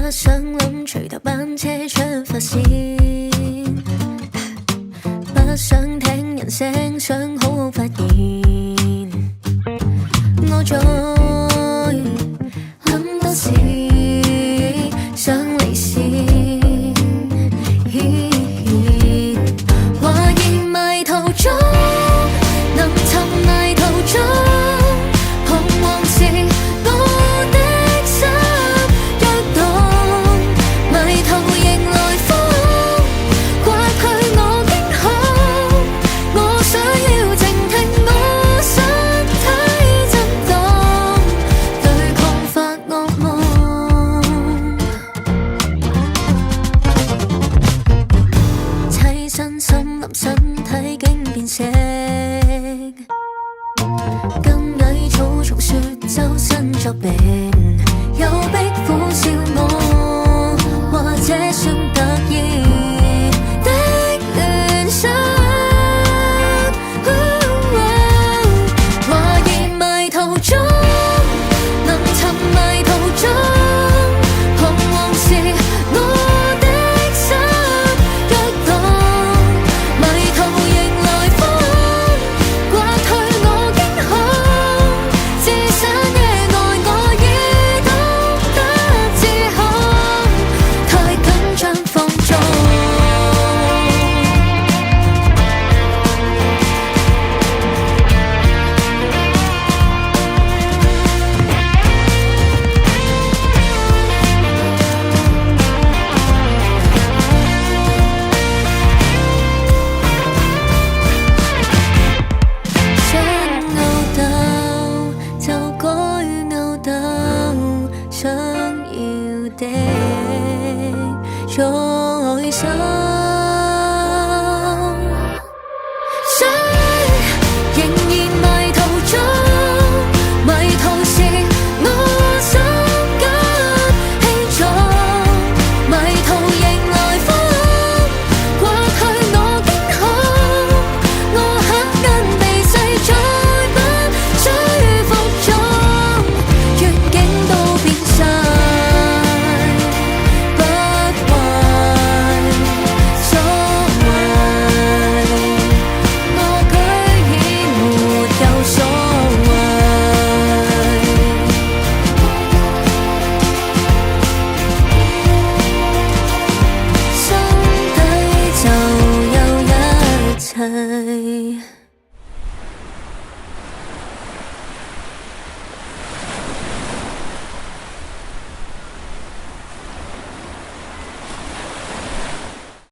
想諗隨頭班車出發先，不想聽人聲，想好好發現。我再諗多次，想離線，懷疑迷途中，能尋迷途中，彷徨時我的心躍動，迷途迎來風，刮去我驚恐，我想要靜聽我身體震動，對抗發惡夢，棲身森林身體竟變色，更矮草叢說周身作病，有壁虎笑我，或者算突然的亂想，懷疑迷途中，能尋迷途中，彷徨時我的心躍動，迷途迎來風，刮去我驚恐，自省嘅愛我已懂得自控，太緊張放縱。想吽哣就該吽哣，想要的在心。